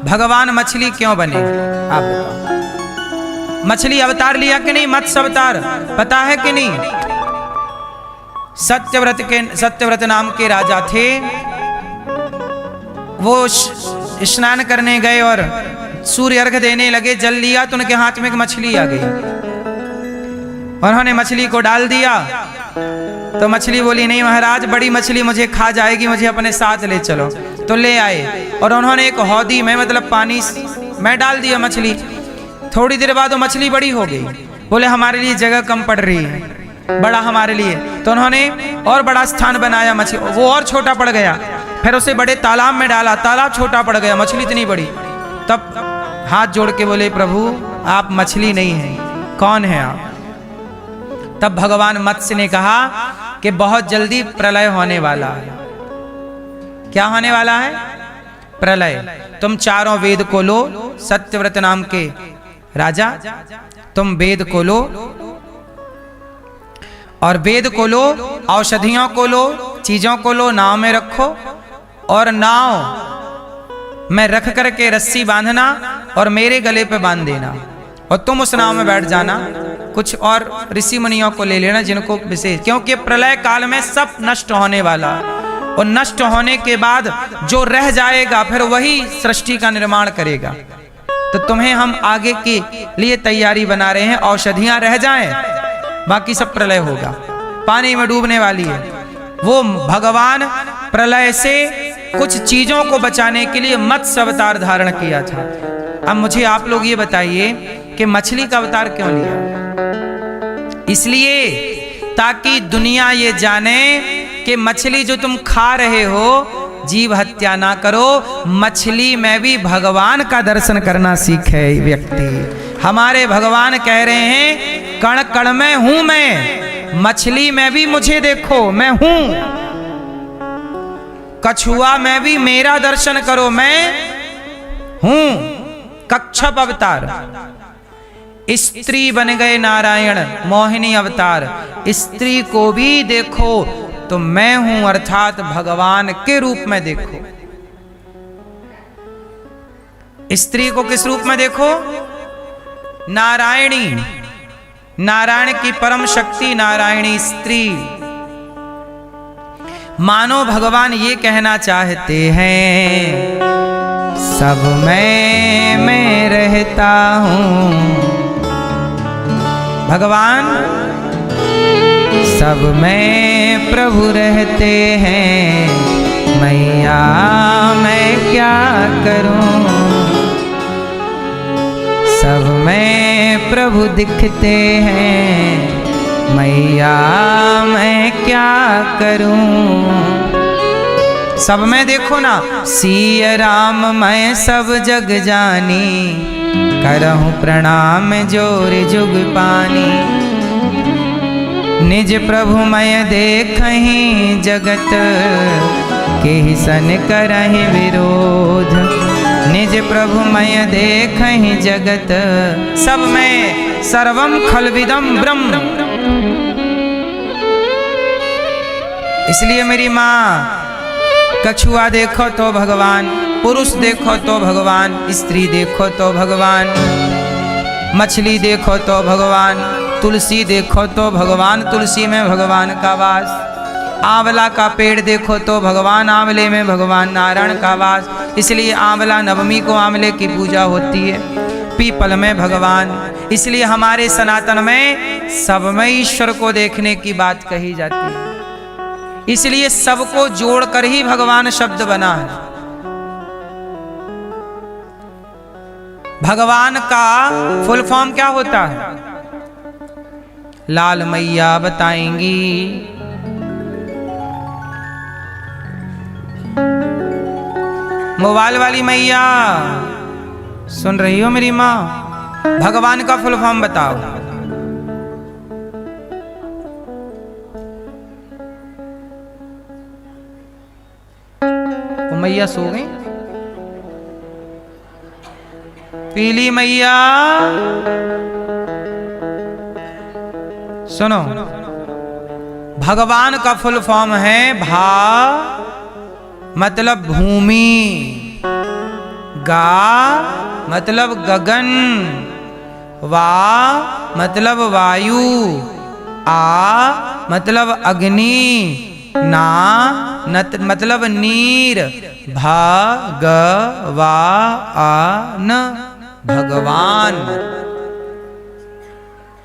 भगवान मछली क्यों बने? आप बताओ। मछली अवतार लिया कि नहीं? मत्स्य अवतार पता है कि नहीं? सत्यव्रत नाम के राजा थे। वो स्नान करने गए और सूर्य अर्घ देने लगे। जल लिया तो उनके हाथ में एक मछली आ गई। उन्होंने मछली को डाल दिया तो मछली बोली, नहीं महाराज, बड़ी मछली मुझे खा जाएगी, मुझे अपने साथ ले चलो। तो ले आए और उन्होंने एक हौदी में, मतलब पानी में डाल दिया मछली। थोड़ी देर बाद वो मछली बड़ी हो गई। बोले हमारे लिए जगह कम पड़ रही है, बड़ा हमारे लिए। तो उन्होंने और बड़ा स्थान बनाया मछली, वो और छोटा पड़ गया। फिर उसे बड़े तालाब में डाला, तालाब छोटा पड़ गया, मछली इतनी बड़ी। तब हाथ जोड़ के बोले, प्रभु आप मछली नहीं हैं, कौन है आप? तब भगवान मत्स्य ने कहा कि बहुत जल्दी प्रलय होने वाला है। क्या होने वाला है? प्रलय। तुम चारों वेद को लो, सत्यव्रत नाम के राजा, तुम वेद को लो और वेद को लो, औषधियों को लो, चीजों को लो, नाव में रखो और नाव में रख करके रस्सी बांधना और मेरे गले पे बांध देना और तुम उस नाव में बैठ जाना। कुछ और ऋषि मुनियों को ले लेना जिनको विशेष, क्योंकि प्रलय काल में सब नष्ट होने वाला है और नष्ट होने के बाद जो रह जाएगा फिर वही सृष्टि का निर्माण करेगा। तो तुम्हें हम आगे के लिए तैयारी बना रहे हैं। औषधियां रह जाएं, बाकी सब प्रलय होगा, पानी में डूबने वाली है। वो भगवान प्रलय से कुछ चीजों को बचाने के लिए मत्स्य अवतार धारण किया था। अब मुझे आप लोग ये बताइए कि मछली का अवतार क्यों लिया? इसलिए ताकि दुनिया ये जाने कि मछली जो तुम खा रहे हो, जीव हत्या ना करो। मछली में भी भगवान का दर्शन करना सीखे व्यक्ति। हमारे भगवान कह रहे हैं, कण कण में हूं मैं, मछली में भी मुझे देखो, मैं हूं। कछुआ में भी मेरा दर्शन करो, मैं हूं। कच्छप अवतार, स्त्री बन गए नारायण, मोहिनी अवतार, स्त्री को भी देखो तो मैं हूं, अर्थात भगवान के रूप में देखो। स्त्री को किस रूप में देखो? नारायणी, नारायण की परम शक्ति नारायणी स्त्री। मानो भगवान ये कहना चाहते हैं, सब मैं रहता हूं। भगवान सब में प्रभु रहते हैं, मैया मैं क्या करूं। सब में प्रभु दिखते हैं, मैया मैं क्या करूं। सब में देखो ना, सिया राम मैं सब जग जानी, करहूं प्रणाम जोर जुग पानी। निज प्रभु मैं देखहीं जगत, केहि सन करहि विरोध। निज प्रभु मैं देखहीं जगत, सब में सर्वम खलविदम ब्रह्म। इसलिए मेरी माँ, कछुआ देखो तो भगवान, पुरुष देखो तो भगवान, स्त्री देखो तो भगवान, मछली देखो तो भगवान, तुलसी देखो तो भगवान, तुलसी में भगवान का वास। आंवला का पेड़ देखो तो भगवान, आंवले में भगवान नारायण का वास। इसलिए आंवला नवमी को आंवले की पूजा होती है, पीपल में भगवान। इसलिए हमारे सनातन में सब में ईश्वर को देखने की बात कही जाती है। इसलिए सबको जोड़कर ही भगवान शब्द बना है। भगवान का फुल फॉर्म क्या होता है? लाल मैया बताएंगी। मोबाइल वाली मैया सुन रही हो मेरी माँ? भगवान का फुल फॉर्म बताओ। वो मैया सो गई? पीली मैया सुनो, भगवान का फुल फॉर्म है भा, मतलब भूमि, गा मतलब गगन, वा मतलब वायु, आ मतलब अग्नि, ना मतलब नीर, भगवान भगवान।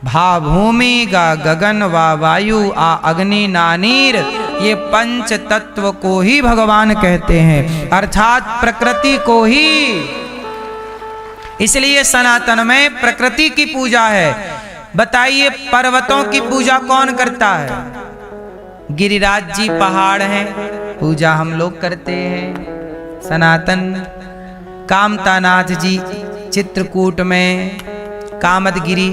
भा भूमि, गा गगन, वा वायु, आ अग्नि, ना नीर, ये पंच तत्व को ही भगवान कहते हैं, अर्थात प्रकृति को ही। इसलिए सनातन में प्रकृति की पूजा है। बताइए पर्वतों की पूजा कौन करता है? गिरिराज जी पहाड़ हैं, पूजा हम लोग करते हैं सनातन। कामतानाथ जी चित्रकूट में कामदगिरी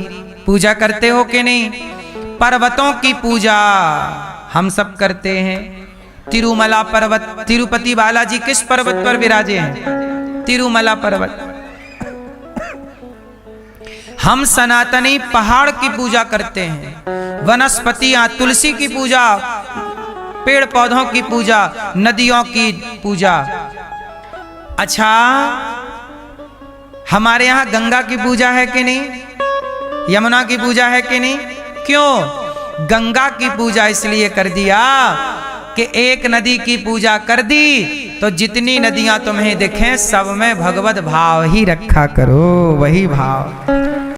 पूजा करते हो कि नहीं? पर्वतों की पूजा हम सब करते हैं। तिरुमला पर्वत, तिरुपति बालाजी किस पर्वत पर विराजे हैं? तिरुमला पर्वत। हम सनातनी पहाड़ की पूजा करते हैं, वनस्पतियां, तुलसी की पूजा, पेड़ पौधों की पूजा, नदियों की पूजा। अच्छा, हमारे यहाँ गंगा की पूजा है कि नहीं? यमुना की पूजा है कि नहीं? क्यों? गंगा की पूजा इसलिए कर दिया कि एक नदी की पूजा कर दी तो जितनी नदियां तुम्हें दिखें सब में भगवत भाव ही रखा करो, वही भाव।